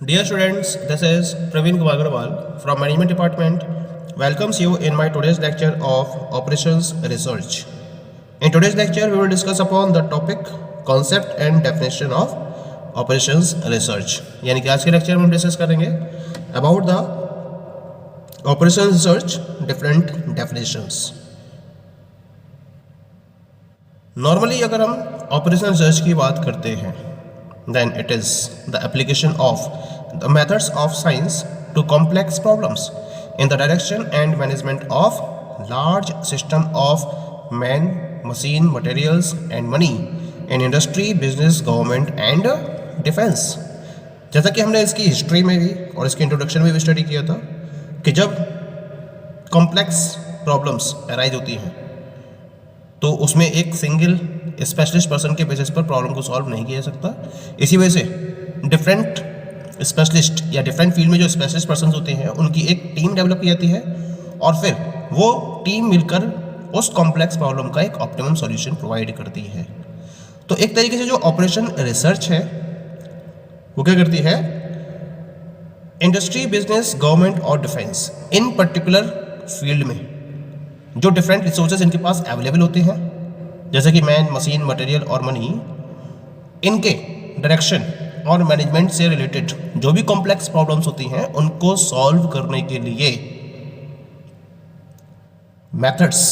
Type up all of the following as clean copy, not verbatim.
Dear students, this is Praveen Kumar Agarwal from Management Department. Welcomes you in my today's lecture of Operations Research. In today's lecture, we will discuss upon the topic concept and definition of Operations Research. यानी कि आज के lecture में हम discuss करेंगे about the Operations Research different definitions. Normally अगर हम Operations Research की बात करते हैं then it is the application of the methods of science to complex problems in the direction and management of large system of man, machine, materials and money in industry, business, government and defense. जैसा कि हमने इसकी history में भी और इसके introduction में भी स्टडी किया था कि जब कॉम्प्लेक्स प्रॉब्लम्स अराइज होती हैं तो उसमें एक सिंगल स्पेशलिस्ट पर्सन के बेसिस पर प्रॉब्लम को सॉल्व नहीं किया जा सकता. इसी वजह से डिफरेंट स्पेशलिस्ट या डिफरेंट फील्ड में जो स्पेशलिस्ट पर्सन होते हैं उनकी एक टीम डेवलप की जाती है और फिर वो टीम मिलकर उस कॉम्प्लेक्स प्रॉब्लम का एक ऑप्टिमम सॉल्यूशन प्रोवाइड करती है. तो एक तरीके से जो ऑपरेशन रिसर्च है वो क्या करती है, इंडस्ट्री, बिजनेस, गवर्नमेंट और डिफेंस इन पर्टिकुलर फील्ड में जो डिफरेंट रिसोर्सेज इनके पास अवेलेबल होते हैं जैसे कि मैन, मशीन, मटेरियल और मनी, इनके डायरेक्शन और मैनेजमेंट से रिलेटेड जो भी कॉम्प्लेक्स प्रॉब्लम्स होती हैं उनको सॉल्व करने के लिए मेथड्स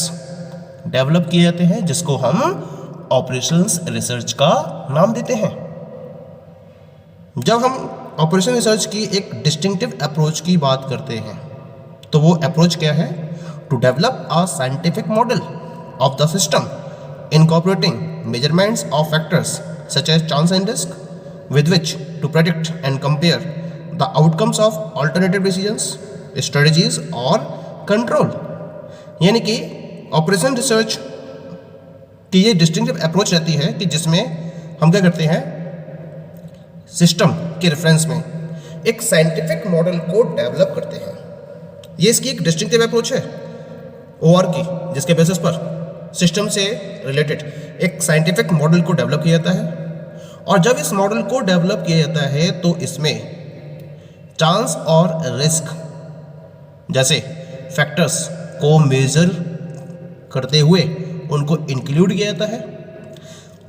डेवलप किए जाते हैं जिसको हम ऑपरेशंस रिसर्च का नाम देते हैं. जब हम ऑपरेशन रिसर्च की एक डिस्टिंक्टिव अप्रोच की बात करते हैं तो वो अप्रोच क्या है, to develop a scientific model of the system incorporating measurements of factors such as chance and risk with which to predict and compare the outcomes of alternative decisions, strategies or control. यानी कि operation research की ये distinctive approach रहती है कि जिसमें हम क्या करते हैं, सिस्टम के रेफरेंस में एक साइंटिफिक मॉडल को डेवलप करते हैं. ये इसकी एक डिस्टिंक्टिव अप्रोच है ओआर की, जिसके बेसिस पर सिस्टम से रिलेटेड एक साइंटिफिक मॉडल को डेवलप किया जाता है और जब इस मॉडल को डेवलप किया जाता है तो इसमें चांस और रिस्क जैसे फैक्टर्स को मेजर करते हुए उनको इंक्लूड किया जाता है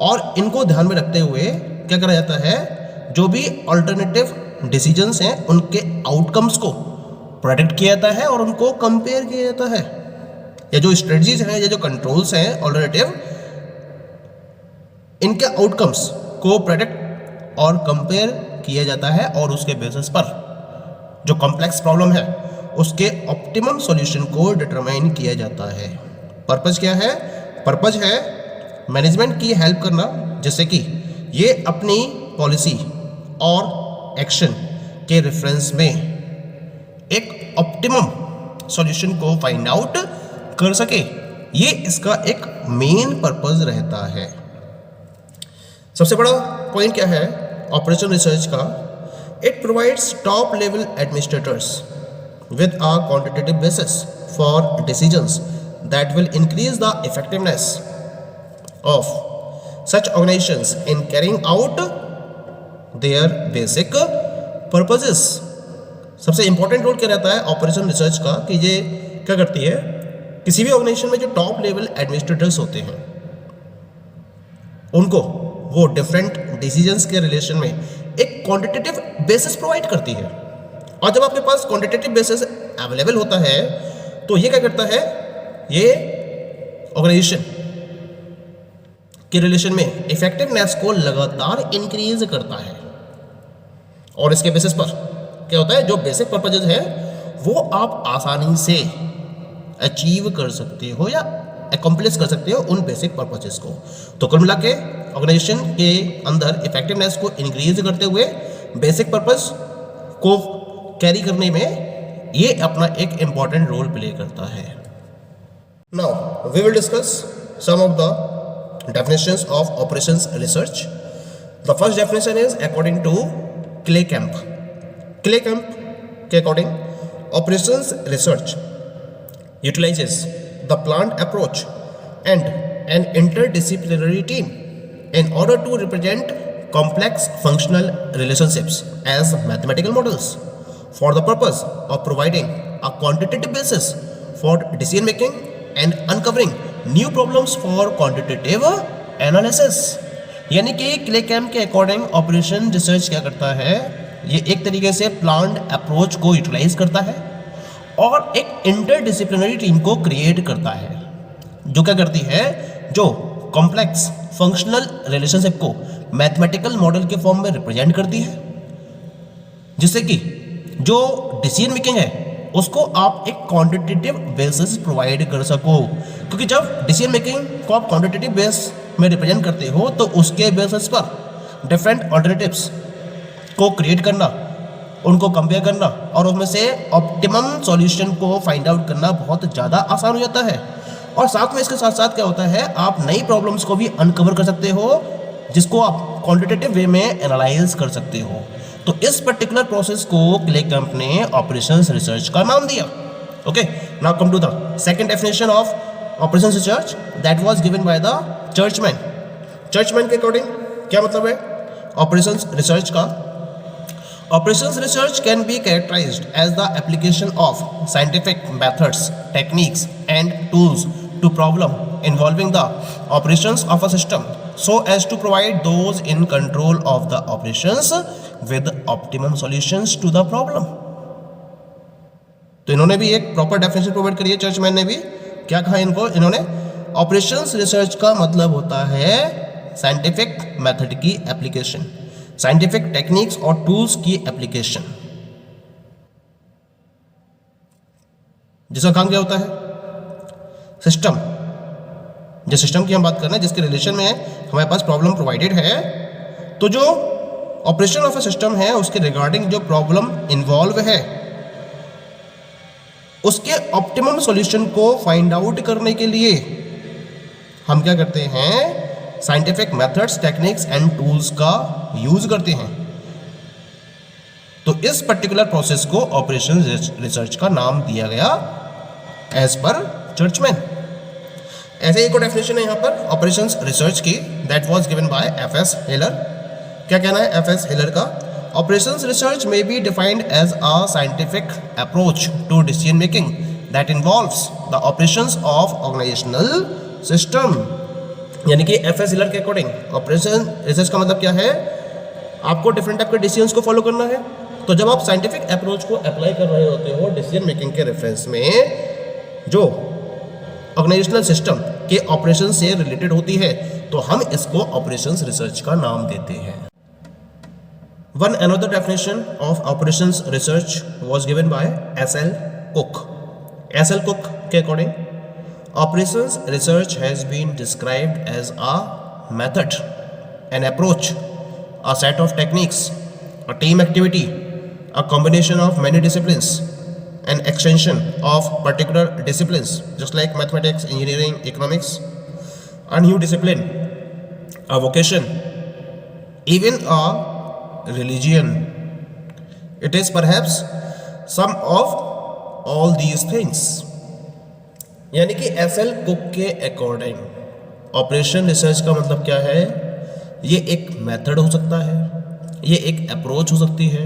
और इनको ध्यान में रखते हुए क्या करा जाता है, जो भी अल्टरनेटिव डिसीजंस हैं उनके आउटकम्स को प्रेडिक्ट किया जाता है और उनको कंपेयर किया जाता है. या जो स्ट्रेटजीज हैं या जो कंट्रोल्स हैं ऑल्टरनेटिव, इनके आउटकम्स को प्रेडिक्ट और कंपेयर किया जाता है और उसके बेसिस पर जो कॉम्प्लेक्स प्रॉब्लम है उसके ऑप्टिमम सॉल्यूशन को डिटरमाइन किया जाता है. पर्पस क्या है, पर्पस है मैनेजमेंट की हेल्प करना जिससे कि ये अपनी पॉलिसी और एक्शन के रेफरेंस में एक ऑप्टिमम सॉल्यूशन को फाइंड आउट कर सके. ये इसका एक मेन पर्पस रहता है. सबसे बड़ा पॉइंट क्या है ऑपरेशन रिसर्च का, it provides top level administrators with a quantitative basis for decisions that will increase the effectiveness of such organisations in carrying out their basic purposes. सबसे इंपॉर्टेंट रोल क्या रहता है ऑपरेशन रिसर्च का कि ये क्या करती है, किसी भी ऑर्गेनाइजेशन में जो टॉप लेवल एडमिनिस्ट्रेटर्स होते हैं उनको वो डिफरेंट डिसीजंस के रिलेशन में एक क्वांटिटेटिव बेसिस प्रोवाइड करती है. और जब आपके पास क्वांटिटेटिव बेसिस अवेलेबल होता है तो ये क्या करता है, ये ऑर्गेनाइजेशन के रिलेशन में इफेक्टिवनेस को लगातार इंक्रीज करता है और इसके बेसिस पर क्या होता है, जो बेसिक पर्पजेज है वो आप आसानी से अचीव कर सकते हो या अकम्प्लिश कर सकते हो उन बेसिक पर्पसेस को. तो कुल मिला के ऑर्गेनाइजेशन के अंदर इफेक्टिवनेस को इंक्रीज करते हुए बेसिक पर्पस को कैरी करने में ये अपना एक इम्पॉर्टेंट रोल प्ले करता है. Now we will discuss some of the definitions of operations research. The first definition is according to Clay Camp. Clay Camp के according operations research utilizes the planned approach and an interdisciplinary team in order to represent complex functional relationships as mathematical models for the purpose of providing a quantitative basis for decision making and uncovering new problems for quantitative analysis। यानी कि क्लेकैम्प के according operation research क्या करता है, ये एक तरीके से प्लान्ड अप्रोच को यूटिलाइज करता है और एक इंटरडिसिप्लिनरी टीम को क्रिएट करता है जो क्या करती है, जो कॉम्प्लेक्स फंक्शनल रिलेशनशिप को मैथमेटिकल मॉडल के फॉर्म में रिप्रेजेंट करती है, जिससे कि जो डिसीजन मेकिंग है उसको आप एक क्वांटिटेटिव बेसिस प्रोवाइड कर सको। क्योंकि जब डिसीजन मेकिंग को आप क्वांटिटेटिव बेस में रिप्रेजेंट करते हो तो उसके बेसिस पर डिफरेंट ऑल्टरनेटिव्स को क्रिएट करना, उनको कंपेयर करना और उसमें से ऑप्टिमम सॉल्यूशन को फाइंड आउट करना बहुत ज़्यादा आसान हो जाता है। और साथ में इसके साथ साथ क्या होता है, आप नई प्रॉब्लम्स को भी अनकवर कर सकते हो जिसको आप क्वांटिटेटिव वे में एनालाइज कर सकते हो। तो इस पर्टिकुलर प्रोसेस को क्लेकैम्प ने ऑपरेशंस रिसर्च का नाम दिया। Okay, now come to the second definition of operations research that was given by the Churchman. Churchman के अकॉर्डिंग क्या मतलब है ऑपरेशंस रिसर्च का? Operations research can be characterized as the application of scientific methods, techniques, and tools to problem involving the operations of a system so as to provide those in control of the operations with optimum solutions to the problem। तो इन्होंने भी एक proper definition provide करी है churchman ने भी। क्या कहा इन्होंने ऑपरेशंस रिसर्च का मतलब होता है साइंटिफिक मेथड की एप्लीकेशन, साइंटिफिक टेक्निक्स और टूल्स की एप्लीकेशन। जिसका काम क्या होता है, सिस्टम, जिस सिस्टम की हम बात कर रहे हैं जिसके रिलेशन में हमारे पास प्रॉब्लम प्रोवाइडेड है, तो जो ऑपरेशन ऑफ अ सिस्टम है उसके रिगार्डिंग जो प्रॉब्लम इन्वॉल्व है उसके ऑप्टिमम सॉल्यूशन को फाइंड आउट करने के लिए हम क्या करते हैं, scientific methods, techniques and tools का यूज करते हैं। तो इस पर्टिकुलर प्रोसेस को ऑपरेशन रिसर्च का नाम दिया गया एज पर चर्चमैन। ऐसे एक और डेफिनेशन है यहाँ पर ऑपरेशंस रिसर्च की, that was given by F S. Hiller. क्या कहना है एफ.एस. हिलर का? Operations research may be defined as a scientific approach to decision making that involves the operations of organisational system. यानी कि एफ.एस. हिलर के अकॉर्डिंग ऑपरेशन रिसर्च का मतलब क्या है, आपको डिफरेंट टाइप के डिसीजंस को फॉलो करना है। तो जब आप साइंटिफिक अप्रोच को अप्लाई कर रहे होते हो डिसीजन मेकिंग के रेफरेंस में जो ऑर्गेनाइजेशनल सिस्टम के ऑपरेशन से रिलेटेड होती है, तो हम इसको ऑपरेशंस रिसर्च का नाम देते हैं। One another definition of operations research was given bye SL. Cook. SL. Cook के according operations research has been described as a method, an approach, a set of techniques, a team activity, a combination of many disciplines, an extension of particular disciplines just like mathematics, engineering, economics, a new discipline, a vocation, even a religion. It is perhaps some of all these things। यानी कि SL. Cook के according operation research का मतलब क्या है, ये एक method हो सकता है, ये एक अप्रोच हो सकती है,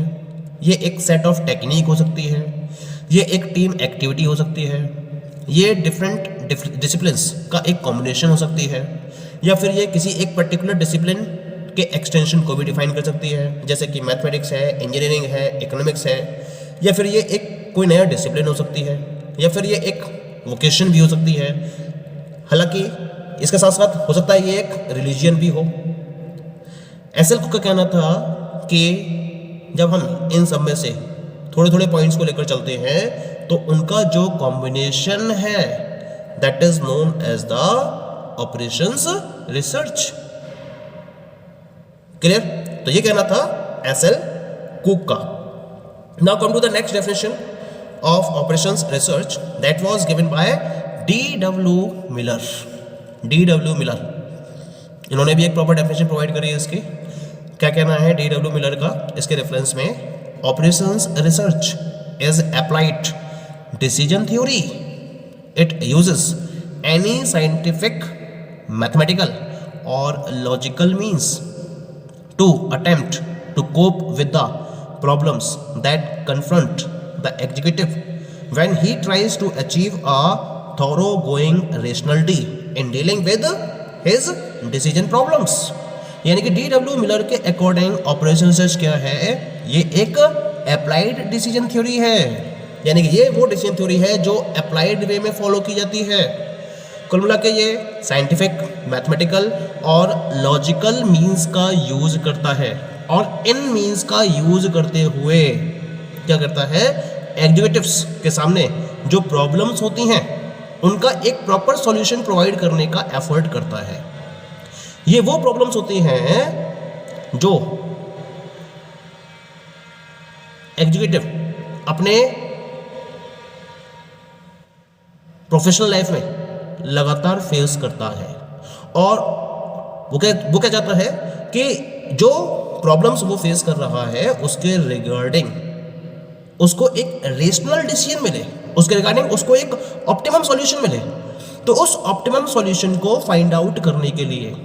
ये एक सेट ऑफ टेक्निक हो सकती है, ये एक टीम एक्टिविटी हो सकती है, ये डिफरेंट डिसिप्लिन्स का एक कॉम्बिनेशन हो सकती है, या फिर ये किसी एक पर्टिकुलर डिसिप्लिन के एक्सटेंशन को भी डिफाइन कर सकती है, जैसे कि मैथमेटिक्स है, इंजीनियरिंग है, इकोनॉमिक्स है, या फिर ये एक कोई नया डिसिप्लिन हो सकती है, या फिर ये एक वोकेशन भी हो सकती है। हालांकि इसके साथ साथ हो सकता है ये एक रिलीजियन भी हो। एस.एल. कुक का कहना था कि जब हम इन सब में से थोड़े थोड़े पॉइंट्स को लेकर चलते हैं तो उनका जो कॉम्बिनेशन है that is known as the operations research. Clear? तो ये कहना था एस.एल. कुक का। Now come to the next definition of operations research that was given by D.W. Miller। D.W. Miller इन्होंने भी एक प्रॉपर डेफिनेशन प्रोवाइड करी है इसकी। क्या कहना है D.W. Miller का इसके रेफरेंस में? operations research is applied decision theory, it uses any scientific, mathematical or logical means to attempt to cope with the problems that confront the executive when he tries to achieve a thoroughgoing rationality in dealing with his decision problems। यानी कि D.W. Miller के according operation research क्या है, ये एक applied decision theory है, यानी कि ये वो डिसीजन थ्योरी है जो अप्लाइड वे में फॉलो की जाती है। कुल मिला के ये साइंटिफिक, मैथमेटिकल और लॉजिकल मींस का यूज करता है, और इन मींस का यूज करते हुए क्या करता है, एग्जीक्यूटिव्स के सामने जो प्रॉब्लम्स होती हैं उनका एक प्रॉपर सॉल्यूशन प्रोवाइड करने का एफर्ट करता है। ये वो प्रॉब्लम्स होती हैं जो एग्जीक्यूटिव अपने प्रोफेशनल लाइफ में लगातार फेस करता है, और वो क्या चाहता है कि जो प्रॉब्लम्स वो फेस कर रहा है उसके रिगार्डिंग उसको एक रेशनल डिसीजन मिले, उसके रिगार्डिंग उसको एक ऑप्टिमम सॉल्यूशन मिले। तो उस ऑप्टिमम सॉल्यूशन को फाइंड आउट करने के लिए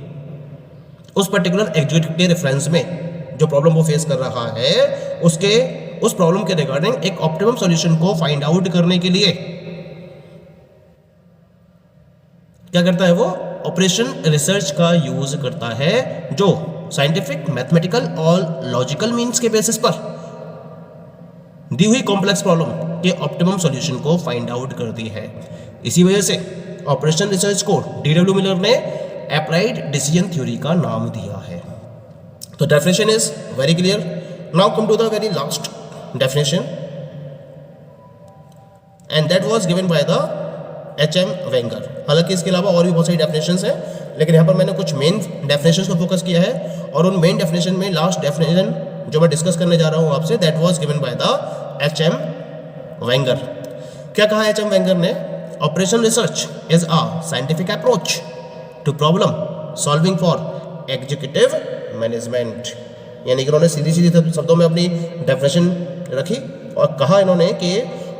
उस पर्टिकुलर एग्जीक्यूटिव के रेफरेंस में जो प्रॉब्लम वो फेस कर रहा है उसके उस प्रॉब्लम के रिगार्डिंग एक ऑप्टिमम सॉल्यूशन को फाइंड आउट करने के लिए क्या करता है, वो ऑपरेशन रिसर्च का यूज करता है, जो साइंटिफिक, मैथमेटिकल और लॉजिकल मींस के बेसिस पर दी हुई कॉम्प्लेक्स प्रॉब्लम के ऑप्टिमम सॉल्यूशन को फाइंड आउट करती है। इसी वजह से ऑपरेशन रिसर्च को D.W. मिलर ने अप्लाइड डिसीजन थ्योरी का नाम दिया है। तो definition is very clear. Now come to the very last definition, and that was given by the H.M. Wenger. हालांकि इसके अलावा और भी बहुत सारी डेफिनेशंस हैं, लेकिन यहाँ पर मैंने कुछ मेन डेफिनेशंस को फोकस किया है, और उन मेन डेफिनेशन में लास्ट डेफिनेशन जो मैं डिस्कस करने जा रहा हूँ आपसे, that was given by the H.M. Wenger. क्या कहा H.M. वेंगर ने? Operation research is a scientific approach to problem solving for executive management. यानी कि उन्होंने सीधी सीधी शब्दों में अपनी डेफिनेशन रखी और कहा इन्होंने कि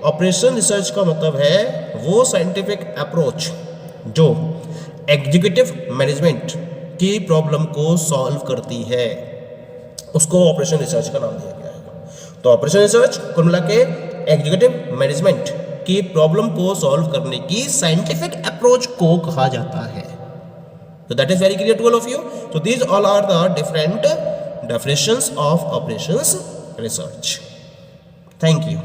ऑपरेशन रिसर्च का मतलब है वो साइंटिफिक अप्रोच जो एग्जीक्यूटिव मैनेजमेंट की प्रॉब्लम को सॉल्व करती है, उसको ऑपरेशन रिसर्च का नाम दिया गया है। तो ऑपरेशन रिसर्च कुल मिला के एग्जीक्यूटिव मैनेजमेंट की प्रॉब्लम को सॉल्व करने की साइंटिफिक अप्रोच को कहा जाता है। तो that is very clear to all of you. So these all are the different definitions of operations research. Thank you.